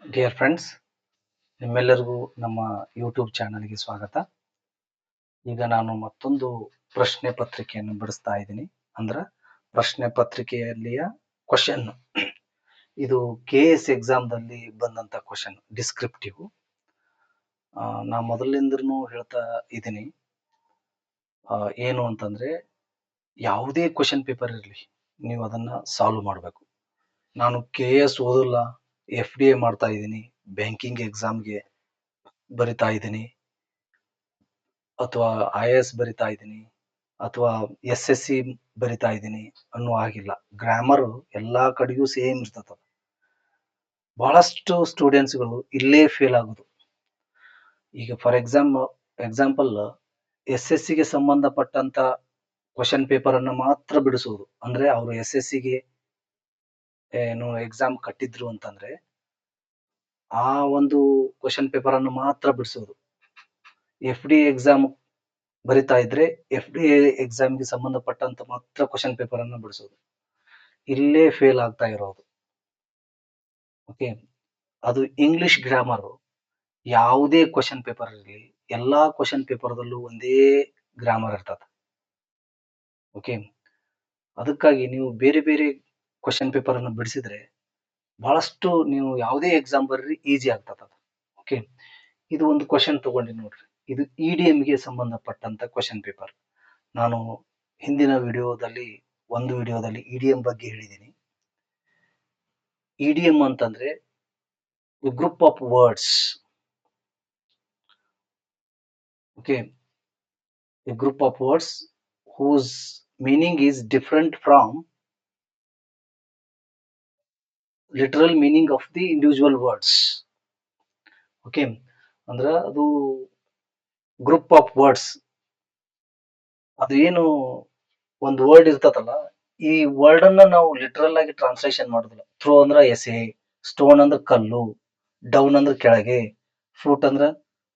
Dear friends, ನಿಮ್ಮೆಲ್ಲರಿಗೂ ನಮ್ಮ YouTube ಚಾನಲ್ಗೆ ಸ್ವಾಗತ. ಈಗ ನಾನು ಮತ್ತೊಂದು ಪ್ರಶ್ನೆ ಪತ್ರಿಕೆಯನ್ನು ಬಿಡಿಸ್ತಾ ಇದ್ದೀನಿ. ಅಂದ್ರೆ ಪ್ರಶ್ನೆ ಪತ್ರಿಕೆಯಲ್ಲಿಯ ಕ್ವಶನ್ ಇದು KS ಎಕ್ಸಾಮ್ದಲ್ಲಿ ಬಂದಂತ ಕ್ವಶನ್ ಡಿಸ್ಕ್ರಿಪ್ಟಿವ್. ನಾ ಮೊದಲಿಂದನೂ ಹೇಳ್ತಾ ಇದ್ದೀನಿ, ಏನು ಅಂತಂದ್ರೆ ಯಾವುದೇ ಕ್ವಶನ್ ಪೇಪರ್ ಇರಲಿ, ನೀವು ಅದನ್ನ ಸಾಲ್ವ್ ಮಾಡಬೇಕು. ನಾನು KS ಓದಲ್ಲ, FDA ಮಾಡ್ತಾ ಇದ್ದೀನಿ, ಬ್ಯಾಂಕಿಂಗ್ ಎಕ್ಸಾಮ್ಗೆ ಬರಿತಾ ಇದ್ದೀನಿ, ಅಥವಾ IAS ಬರಿತಾ ಇದ್ದೀನಿ, ಅಥವಾ SSC ಬರಿತಾ ಇದ್ದೀನಿ ಅನ್ನೋ ಆಗಿಲ್ಲ. ಗ್ರಾಮರ್ ಎಲ್ಲಾ ಕಡೆಗೂ ಸೇಮ್ ಇರ್ತದ. ಬಹಳಷ್ಟು ಸ್ಟೂಡೆಂಟ್ಸ್ಗಳು ಇಲ್ಲೇ ಫೇಲ್ ಆಗುದು. ಈಗ ಫಾರ್ ಎಕ್ಸಾಂಪಲ್ SSC ಗೆ ಸಂಬಂಧಪಟ್ಟಂತ ಕ್ವಶನ್ ಪೇಪರ್ ಅನ್ನ ಮಾತ್ರ ಬಿಡಿಸುವುದು. ಅಂದ್ರೆ ಅವರು SSC ಗೆ ಏನು ಎಕ್ಸಾಮ್ ಕಟ್ಟಿದ್ರು ಅಂತಂದ್ರೆ ಆ ಒಂದು ಕ್ವಶನ್ ಪೇಪರ್ ಅನ್ನು ಮಾತ್ರ ಬಿಡಿಸುವುದು. FDA ಎಕ್ಸಾಮ್ ಬರಿತಾ ಇದ್ರೆ FDA ಎಕ್ಸಾಮ್ಗೆ ಸಂಬಂಧಪಟ್ಟಂತ ಮಾತ್ರ ಕ್ವಶನ್ ಪೇಪರ್ ಅನ್ನು ಬಿಡಿಸೋದು. ಇಲ್ಲೇ ಫೇಲ್ ಆಗ್ತಾ ಇರೋದು. ಓಕೆ, ಅದು ಇಂಗ್ಲಿಷ್ ಗ್ರಾಮರ್. ಯಾವುದೇ ಕ್ವಶನ್ ಪೇಪರ್ ಇರಲಿ, ಎಲ್ಲಾ ಕ್ವಶನ್ ಪೇಪರ್ದಲ್ಲೂ ಒಂದೇ ಗ್ರಾಮರ್ ಇರ್ತದೆ. ಓಕೆ, ಅದಕ್ಕಾಗಿ ನೀವು ಬೇರೆ ಬೇರೆ ಕ್ವಶನ್ ಪೇಪರ್ ಅನ್ನು ಬಿಡಿಸಿದ್ರೆ ಬಹಳಷ್ಟು ನೀವು ಯಾವುದೇ ಎಕ್ಸಾಮ್ ಬರ್ರಿ ಈಸಿ ಆಗ್ತದ. ಓಕೆ, ಇದು ಒಂದು ಕ್ವಶನ್ ತಗೊಂಡಿ ನೋಡ್ರಿ. ಇದು EDM ಗೆ ಸಂಬಂಧಪಟ್ಟಂತ ಕ್ವಶನ್ ಪೇಪರ್. ನಾನು ಹಿಂದಿನ ಒಂದು ವಿಡಿಯೋದಲ್ಲಿ EDM ಬಗ್ಗೆ ಹೇಳಿದ್ದೀನಿ. EDM ಅಂತಂದ್ರೆ a group of words. Okay, a group of words whose meaning is different from literal meaning of the individual words. Okay, ಅಂದ್ರ ಅದು ಗ್ರೂಪ್ ಆಫ್ ವರ್ಡ್ಸ್. ಅದು ಏನು ಒಂದು ವರ್ಡ್ ಇರ್ತದಲ್ಲ, ಈ ವರ್ಡ್ ಅನ್ನ ನಾವು ಲಿಟರಲ್ ಆಗಿ ಟ್ರಾನ್ಸ್ಲೇಷನ್ ಮಾಡುದಿಲ್ಲ. ಥ್ರೋ ಅಂದ್ರ ಎಸೆ, ಸ್ಟೋನ್ ಅಂದ್ರ ಕಲ್ಲು, ಡೌನ್ ಅಂದ್ರ ಕೆಳಗೆ, ಫ್ರೂಟ್ ಅಂದ್ರ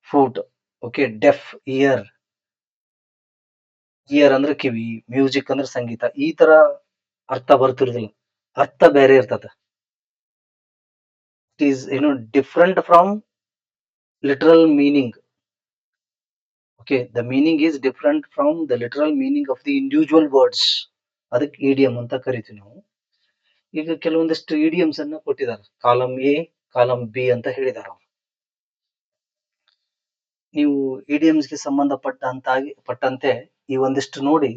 ಫ್ರೂಟ್. ಓಕೆ, ಡೆಫ್ ಇಯರ್ ಅಂದ್ರೆ ಕಿವಿ, ಮ್ಯೂಸಿಕ್ ಅಂದ್ರೆ ಸಂಗೀತ. ಈ ತರ ಅರ್ಥ ಬರ್ತಿರುದಿಲ್ಲ, ಅರ್ಥ ಬೇರೆ ಇರ್ತದ. It is different from literal meaning. Okay, the meaning is different from the literal meaning of the individual words. ಅದಕ್ಕೆ EDM ಅಂತ ಕರಿತೀವಿ ನಾವು. ಈಗ ಕೆಲವೊಂದಿಷ್ಟು EDMs ಅನ್ನ ಕೊಟ್ಟಿದ್ದಾರೆ, ಕಾಲಮ್ A, ಕಾಲಮ್ B ಅಂತ ಹೇಳಿದಾರ. ನೀವು EDMs ಗೆ ಪಟ್ಟಂತೆ ಈ ಒಂದಿಷ್ಟು ನೋಡಿ,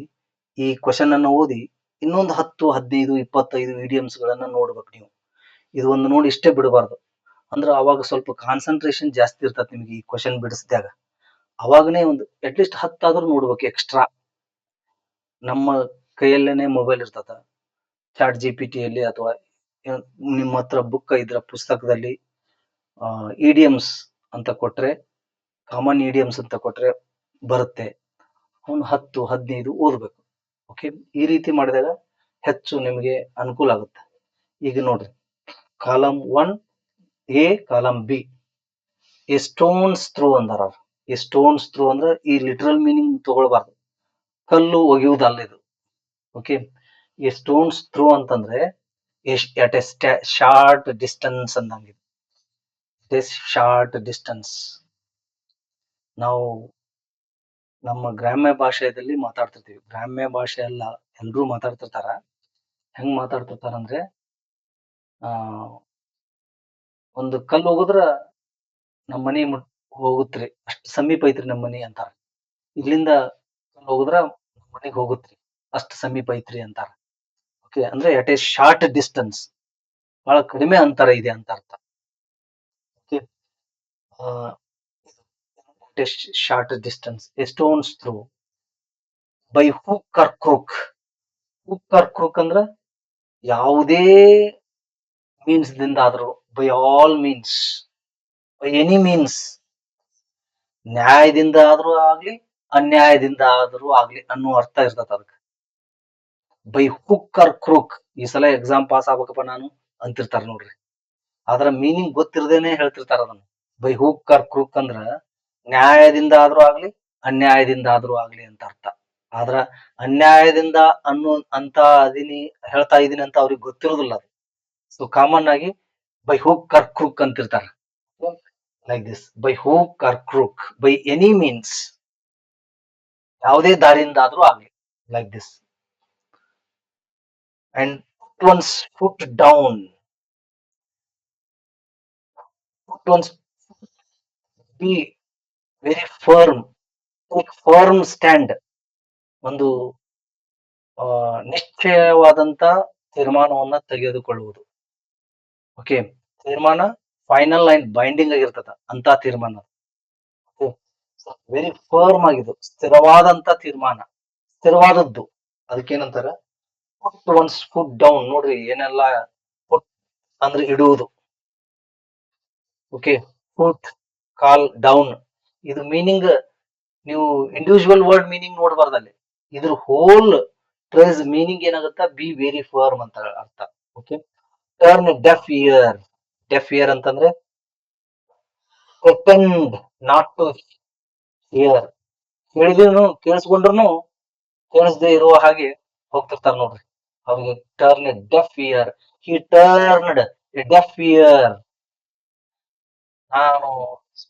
ಈ ಕ್ವಶನ್ ಅನ್ನ ಓದಿ ಇನ್ನೊಂದು 10, 15, 25 EDMs ಗಳನ್ನ ನೋಡ್ಬೇಕು ನೀವು. ಇದು ಒಂದು ನೋಡಿ ಇಷ್ಟೇ ಬಿಡಬಾರ್ದು. ಅಂದ್ರೆ ಅವಾಗ ಸ್ವಲ್ಪ ಕಾನ್ಸಂಟ್ರೇಷನ್ ಜಾಸ್ತಿ ಇರ್ತದೆ ನಿಮ್ಗೆ ಈ ಕ್ವಶನ್ ಬಿಡಿಸಿದಾಗ. ಅವಾಗನೇ ಒಂದು ಅಟ್ಲೀಸ್ಟ್ 10 ಆದ್ರೂ ನೋಡ್ಬೇಕು ಎಕ್ಸ್ಟ್ರಾ. ನಮ್ಮ ಕೈಯಲ್ಲೇನೆ ಮೊಬೈಲ್ ಇರ್ತದ, ChatGPT ಯಲ್ಲಿ ಅಥವಾ ನಿಮ್ಮ ಹತ್ರ ಬುಕ್ ಇದ್ರ ಪುಸ್ತಕದಲ್ಲಿ EDMs ಅಂತ ಕೊಟ್ರೆ, ಕಾಮನ್ EDMs ಅಂತ ಕೊಟ್ರೆ ಬರುತ್ತೆ. ಅವನು 10, 15 ಓದ್ಬೇಕು. ಓಕೆ, ಈ ರೀತಿ ಮಾಡಿದಾಗ ಹೆಚ್ಚು ನಿಮಗೆ ಅನುಕೂಲ ಆಗುತ್ತೆ. ಈಗ ನೋಡ್ರಿ, column 1A, column B. A stone's throw ಅಂದಾರ. ಎ ಸ್ಟೋನ್ಸ್ ಥ್ರೋ ಅಂದ್ರೆ ಈ ಲಿಟರಲ್ ಮೀನಿಂಗ್ ತಗೊಳ್ಬಾರ್ದು, ಕಲ್ಲು ಒಗೆಯುವುದಲ್ಲ ಇದು. ಓಕೆ, ಎ ಸ್ಟೋನ್ಸ್ ಥ್ರೋ ಅಂತಂದ್ರೆ at a ಶಾರ್ಟ್ ಡಿಸ್ಟೆನ್ಸ್ ಅಂದಂಗೆ. Short distance. ನಾವು ನಮ್ಮ ಗ್ರಾಮ್ಯ ಭಾಷೆಯಲ್ಲಿ ಮಾತಾಡ್ತಿರ್ತೀವಿ. ಗ್ರಾಮ್ಯ ಭಾಷೆ ಎಲ್ಲ ಎಲ್ರೂ ಮಾತಾಡ್ತಿರ್ತಾರ. ಹೆಂಗ್ ಮಾತಾಡ್ತಿರ್ತಾರ ಅಂದ್ರೆ, ಒಂದು ಕಲ್ಲು ಹೋಗುದ್ರ ನಮ್ಮ ಮನಿ ಹೋಗುತ್ರಿ, ಅಷ್ಟು ಸಮೀಪ ಐತ್ರಿ ನಮ್ಮ ಮನಿ ಅಂತಾರ. ಇಲ್ಲಿಂದ ಕಲ್ಲು ಹೋಗುದ್ರ ಮನೆಗೆ ಹೋಗುತ್ರಿ, ಅಷ್ಟು ಸಮೀಪ ಐತ್ರಿ ಅಂತಾರ. ಓಕೆ, ಅಂದ್ರೆ at a ಶಾರ್ಟ್ ಡಿಸ್ಟೆನ್ಸ್, ಬಹಳ ಕಡಿಮೆ ಅಂತರ ಇದೆ ಅಂತ ಅರ್ಥ. Okay, at a short distance, a stone's throw by hook or crook. Hook or crook ಅಂದ್ರ ಯಾವುದೇ ಮೀನ್ಸ್ ದಿಂದ ಆದ್ರೂ, by all means, by any means, ನ್ಯಾಯದಿಂದ ಆದ್ರೂ ಆಗ್ಲಿ ಅನ್ಯಾಯದಿಂದ ಆದ್ರೂ ಆಗ್ಲಿ ಅನ್ನೋ ಅರ್ಥ ಇರ್ತದ ಅದಕ್ಕೆ. By hook or crook. ಈ ಸಲ ಎಕ್ಸಾಮ್ ಪಾಸ್ ಆಗ್ಬೇಕಪ್ಪ ನಾನು ಅಂತಿರ್ತಾರ ನೋಡ್ರಿ. ಅದರ ಮೀನಿಂಗ್ ಗೊತ್ತಿರದೇನೆ ಹೇಳ್ತಿರ್ತಾರ ಅದನ್ನ. ಬೈ ಹುಕ್ ಆರ್ ಕ್ರೂಕ್ ಅಂದ್ರ ನ್ಯಾಯದಿಂದ ಆದ್ರೂ ಆಗ್ಲಿ ಅನ್ಯಾಯದಿಂದ ಆದ್ರೂ ಆಗ್ಲಿ ಅಂತ ಅರ್ಥ. ಆದ್ರ ಅನ್ಯಾಯದಿಂದ ಹೇಳ್ತಾ ಇದೀನಿ ಅಂತ ಅವ್ರಿಗೆ ಗೊತ್ತಿರೋದಿಲ್ಲ ಅದು. ಸೊ ಕಾಮನ್ ಆಗಿ ಬೈ ಹುಕ್ ಆರ್ ಕ್ರೂಕ್ ಅಂತಿರ್ತಾರ. Like this, by hook or crook, by any means, ಯಾವುದೇ ದಾರಿಯಿಂದ ಆದ್ರೂ ಆಗ್ಲಿ, like this. And put one's foot down, put one's be very firm, take firm stand, ಒಂದು ನಿಶ್ಚಯವಾದಂತ ತೀರ್ಮಾನವನ್ನ ತೆಗೆದುಕೊಳ್ಳುವುದು. ಓಕೆ, ತೀರ್ಮಾನ final and binding ಆಗಿರ್ತದ ಅಂತ ತೀರ್ಮಾನ. ವೆರಿ ಫರ್ಮ್ ಆಗಿದ್ದು, ಸ್ಥಿರವಾದಂತ ತೀರ್ಮಾನ, ಸ್ಥಿರವಾದದ್ದು. ಅದಕ್ಕೇನಂತಾರ, ಪುಟ್ ಒನ್ಸ್ ಫುಟ್ ಡೌನ್. ನೋಡ್ರಿ ಏನೆಲ್ಲ ಪುಟ್ ಅಂದ್ರೆ ಇಡುವುದು. ಓಕೆ, ಫುಟ್, ಕಾಲ್, ಡೌನ್. ಇದು ಮೀನಿಂಗ್ ನೀವು ಇಂಡಿವಿಜುವಲ್ ವರ್ಡ್ ಮೀನಿಂಗ್ ನೋಡಬಾರ್ದಲ್ಲಿ, ಇದ್ರ ಹೋಲ್ ಫ್ರೇಸ್ ಮೀನಿಂಗ್ ಏನಾಗುತ್ತಾ, ಬಿ ವೆರಿ ಫರ್ಮ್ ಅಂತ ಅರ್ಥ. Okay, turn deaf ear. Deaf ear ಅಂತಂದ್ರೆ ಪ್ರಿಟೆಂಡ್ ನಾಟ್ ಟು ಹಿಯರ್. ಕೇಳಿದ್ರು ಕೇಳಿಸ್ಕೊಂಡ್ರು ಕೇಳಿಸದೆ ಇರುವ ಹಾಗೆ ಹೋಗ್ತಿರ್ತಾರ ನೋಡ್ರಿ, ಅವ್ರಿಗೆ turn a deaf ear. He turned a deaf ear. ನಾನು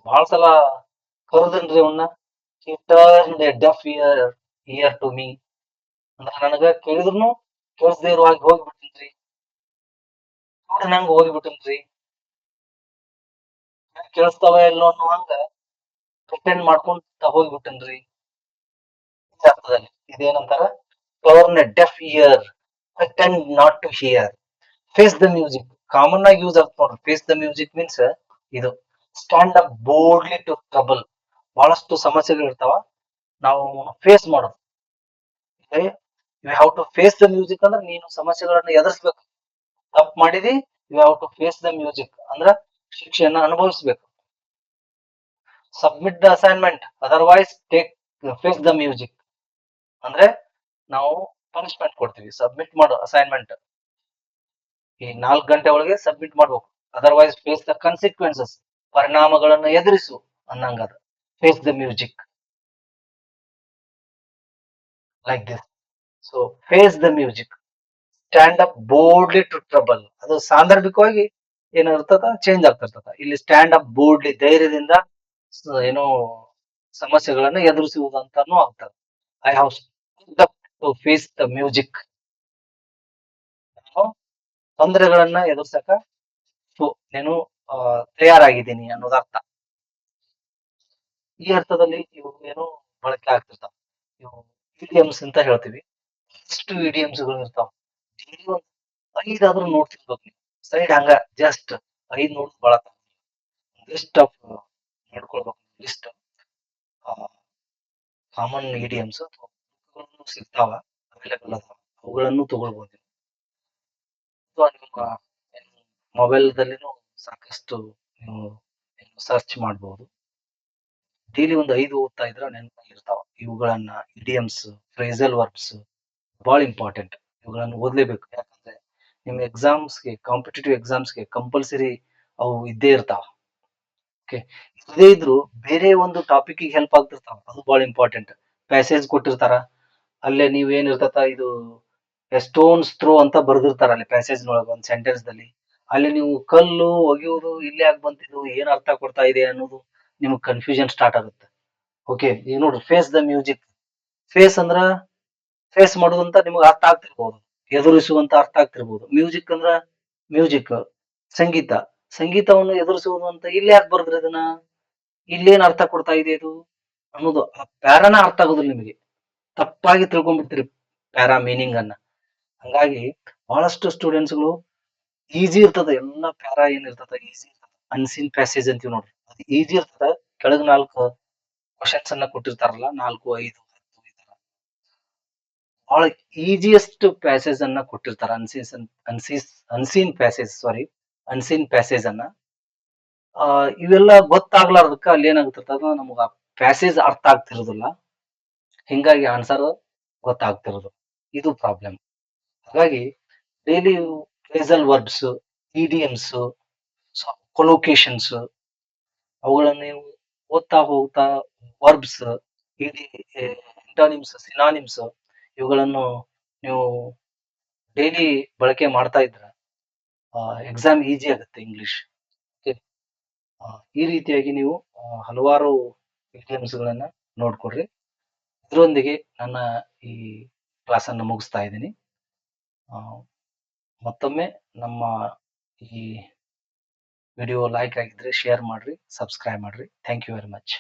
ಬಹಳ ಸಲ ಕರೆದನ್ರಿ ಅವನ್ನ. ಹಿ turned a deaf ear ear to me. ಅಂದ್ರೆ ನನಗ ಕೇಳಿದ್ರು ಕೇಳಿಸದೆ ಇರುವ ಹಾಗೆ ಹೋಗ್ಬಿಟ್ಟಿನ್ರಿ, ನಂಗೆ ಹೋಗ್ಬಿಟ್ಟನ್ರಿ, ಕೇಳಿಸ್ತಾವ ಎಲ್ಲೋ ಅನ್ನೋ ಹಂಗ ಪ್ರಿಟೆಂಡ್ ಮಾಡ್ಕೊಂತ ಹೋಗ್ಬಿಟ್ಟನ್ರಿ. ಅರ್ಥದಲ್ಲಿ ಇದೇನಂತಾರ, turn a deaf ear, pretend not to hear. Face the music common ಆಗಿ ಯೂಸ್ ಆಗ್ತದೆ ನೋಡ್ರಿ. ಫೇಸ್ ದ ಮ್ಯೂಸಿಕ್ ಮೀನ್ಸ್ ಇದು stand up boldly to trouble. ಬಹಳಷ್ಟು ಸಮಸ್ಯೆಗಳು ಇರ್ತಾವ, ನಾವು ಫೇಸ್ ಮಾಡೋದು. You have to face the music ಅಂದ್ರೆ ನೀನು ಸಮಸ್ಯೆಗಳನ್ನ ಎದುರಿಸ್ಬೇಕು. ತಪ್ಪು ಮಾಡಿದಿ, you have to face the music ಅಂದ್ರ ಶಿಕ್ಷೆಯನ್ನ ಅನುಭವಿಸ್ಬೇಕು. Submit the assignment, otherwise take face the music ಅಂದ್ರೆ ನಾವು ಪನಿಷ್ಮೆಂಟ್ ಕೊಡ್ತೀವಿ. ಸಬ್ಮಿಟ್ ಮಾಡೋ ಅಸೈನ್ಮೆಂಟ್ ಈ 4 ಗಂಟೆ ಒಳಗೆ ಸಬ್ಮಿಟ್ ಮಾಡ್ಬೇಕು, ಅದರ್ವೈಸ್ ಫೇಸ್ ದ ಕನ್ಸಿಕ್ವೆನ್ಸಸ್, ಪರಿಣಾಮಗಳನ್ನು ಎದುರಿಸು ಅನ್ನಂಗದ. Face the music like this. So face the music, stand up boldly to trouble. ಅದು ಸಾಂದರ್ಭಿಕವಾಗಿ ಏನಿರ್ತದ ಚೇಂಜ್ ಆಗ್ತಿರ್ತದ. ಇಲ್ಲಿ ಸ್ಟ್ಯಾಂಡ್ ಅಪ್ ಬೋಲ್ಡ್ಲಿ, ಧೈರ್ಯದಿಂದ ಏನೋ ಸಮಸ್ಯೆಗಳನ್ನು ಎದುರಿಸುವುದಂತಾನು ಆಗ್ತದೆ. I have stood up to face the music. ನಾನು ತೊಂದರೆಗಳನ್ನ ಎದುರ್ಸಕ నేను ತಯಾರಾಗಿದ್ದೀನಿ ಅನ್ನೋದು ಅರ್ಥ. ಈ ಅರ್ಥದಲ್ಲಿ ಇವು ಏನು ಬಳಕೆ ಆಗ್ತಿರ್ತಾವ. ಇವು ಇಡಿಯಮ್ಸ್ ಅಂತ ಹೇಳ್ತೀವಿ. ಇಷ್ಟು ಇಡಿಯಮ್ಸ್ ಗಳು ಇರ್ತಾವ. ಡೈಲಿ ಒಂದ್ 5 ಆದ್ರೂ ನೋಡ್ತಿರ್ಬೇಕು ನೀವು. ಸೈಡ್ ಹಂಗ ಜಸ್ಟ್ 5 ನೋಡ್ ಬಹಳ ಲಿಸ್ಟ್ ಆಫ್ ನೋಡ್ಕೊಳ್ಬೇಕು. ಲಿಸ್ಟ್ ಕಾಮನ್ ಇಡಿಯಮ್ಸ್ ಸಿಗ್ತಾವ, ಅವೈಲೇಬಲ್ ಅದಾವ, ಅವುಗಳನ್ನು ತಗೊಳ್ಬಹುದು. ನಿಮ್ಮ ಮೊಬೈಲ್ದಲ್ಲಿನೂ ಸಾಕಷ್ಟು ನೀವು ಸರ್ಚ್ ಮಾಡಬಹುದು. ಡೈಲಿ ಒಂದು 5 ಓದ್ತಾ ಇದ್ರೆ ನೆನಪಾಗಿರ್ತಾವ. ಇವುಗಳನ್ನ ಇಡಿಯಮ್ಸ್, ಫ್ರೇಸಲ್ ವರ್ಬ್ಸ್ ಬಹಳ ಇಂಪಾರ್ಟೆಂಟ್. ಇವುಗಳನ್ನು ಓದ್ಲೇಬೇಕು. ಯಾಕಂದ್ರೆ ನಿಮ್ಮ ಎಕ್ಸಾಮ್ಸ್ಗೆ, ಕಾಂಪಿಟೇಟಿವ್ ಎಕ್ಸಾಮ್ಸ್ಗೆ ಕಂಪಲ್ಸರಿ ಅವು ಇದ್ದೇ ಇರ್ತಾವ. ಓಕೆ, ಇದೇ ಇದ್ರು ಬೇರೆ ಒಂದು ಟಾಪಿಕ್ ಹೆಲ್ಪ್ ಆಗ್ತಿರ್ತಾವ, ಅದು ಬಹಳ ಇಂಪಾರ್ಟೆಂಟ್. ಪ್ಯಾಸೇಜ್ ಕೊಟ್ಟಿರ್ತಾರ, ಅಲ್ಲೇ ನೀವೇನ್ ಇರ್ತತ, ಇದು ಸ್ಟೋನ್ಸ್ ಥ್ರೋ ಅಂತ ಬರ್ದಿರ್ತಾರ ಅಲ್ಲಿ ಪ್ಯಾಸೇಜ್ ನೊಳಗೆ ಒಂದು ಸೆಂಟೆನ್ಸ್ ದಲ್ಲಿ. ಅಲ್ಲಿ ನೀವು ಕಲ್ಲು ಒಗೆಯುವುದು ಇಲ್ಲಿ ಯಾಕೆ ಬಂತಿದ್ದು, ಏನ್ ಅರ್ಥ ಕೊಡ್ತಾ ಇದೆ ಅನ್ನೋದು ನಿಮ್ಗೆ ಕನ್ಫ್ಯೂಷನ್ ಸ್ಟಾರ್ಟ್ ಆಗುತ್ತೆ. ಓಕೆ, ಈಗ ನೋಡ್ರಿ ಫೇಸ್ ದ ಮ್ಯೂಸಿಕ್. ಫೇಸ್ ಅಂದ್ರ ಫೇಸ್ ಮಾಡೋದಂತ ನಿಮ್ಗೆ ಅರ್ಥ ಆಗ್ತಿರ್ಬೋದು, ಎದುರಿಸುವಂತ ಅರ್ಥ ಆಗ್ತಿರ್ಬೋದು. ಮ್ಯೂಸಿಕ್ ಅಂದ್ರ ಮ್ಯೂಸಿಕ್, ಸಂಗೀತ, ಸಂಗೀತವನ್ನು ಎದುರಿಸುವುದು ಅಂತ ಇಲ್ಲಿ ಯಾಕೆ ಬರ್ದ್ರಿ ಇದನ್ನ, ಇಲ್ಲೇನ್ ಅರ್ಥ ಕೊಡ್ತಾ ಇದೆ ಇದು ಅನ್ನೋದು ಆ ಪ್ಯಾರಾನ ಅರ್ಥ ಆಗೋದಿಲ್ಲ ನಿಮಗೆ. ತಪ್ಪಾಗಿ ತಿಳ್ಕೊಂಡ್ಬಿಡ್ತೀರಿ ಪ್ಯಾರಾ ಮೀನಿಂಗ್ ಅನ್ನ. ಹಂಗಾಗಿ ಬಹಳಷ್ಟು ಸ್ಟೂಡೆಂಟ್ಸ್ಗಳು ಈಸಿ ಇರ್ತದ, ಎಲ್ಲ ಪ್ಯಾರಾ ಏನ್ ಇರ್ತದ ಈಸಿ ಇರ್ತದ. ಅನ್ಸೀನ್ ಪ್ಯಾಸೇಜ್ ಅಂತೀವಿ ನೋಡ್ರಿ, ಅದು ಈಸಿ ಇರ್ತದ. ಕೆಳಗ್ 4 ಕ್ವಶನ್ಸ್ ಅನ್ನ ಕೊಟ್ಟಿರ್ತಾರಲ್ಲ, 4, 5, 10 ಈ ತರ ಬಹಳ ಈಸಿಯೆಸ್ಟ್ ಪ್ಯಾಸೇಜ್ ಅನ್ನ ಕೊಟ್ಟಿರ್ತಾರ. ಅನ್ಸೀನ್ ಪ್ಯಾಸೇಜ್, ಸಾರಿ, ಅನ್ಸೀನ್ ಪ್ಯಾಸೇಜ್ ಅನ್ನ ಇವೆಲ್ಲ ಗೊತ್ತಾಗ್ಲಾರ್ದಕ್ಕ ಅಲ್ಲಿ ಏನಾಗ್ತಿರ್ತದ, ನಮಗ ಪ್ಯಾಸೇಜ್ ಅರ್ಥ ಆಗ್ತಿರೋದಿಲ್ಲ. ಹಿಂಗಾಗಿ ಆನ್ಸರ್ ಗೊತ್ತಾಗ್ತಿರೋದು, ಇದು ಪ್ರಾಬ್ಲಮ್. ಹಾಗಾಗಿ ಡೈಲಿ ಫ್ರೇಸಲ್ ವರ್ಬ್ಸ್, ಇಡಿಯಮ್ಸ್, ಕೊಲೋಕೇಶನ್ಸ್ ಅವುಗಳನ್ನ ನೀವು ಓದ್ತಾ ಹೋಗ್ತಾ, ವರ್ಬ್ಸ್, ಇಂಟಾನಿಮ್ಸ್, ಸಿನಾನಿಮ್ಸ್ ಇವುಗಳನ್ನು ನೀವು ಡೈಲಿ ಬಳಕೆ ಮಾಡ್ತಾ ಇದ್ರ ಎಕ್ಸಾಮ್ ಈಸಿ ಆಗುತ್ತೆ ಇಂಗ್ಲಿಷ್. ಓಕೆ. ಈ ರೀತಿಯಾಗಿ ನೀವು ಹಲವಾರು ಗಳನ್ನ ನೋಡ್ಕೊಡ್ರಿ. ಇದರೊಂದಿಗೆ ನನ್ನ ಈ ಕ್ಲಾಸನ್ನು ಮುಗಿಸ್ತಾ ಇದ್ದೀನಿ. ಮತ್ತೊಮ್ಮೆ ನಮ್ಮ ಈ ವಿಡಿಯೋ ಲೈಕ್ ಆಗಿದ್ರೆ ಶೇರ್ ಮಾಡ್ರಿ, ಸಬ್ಸ್ಕ್ರೈಬ್ ಮಾಡ್ರಿ. Thank you very much.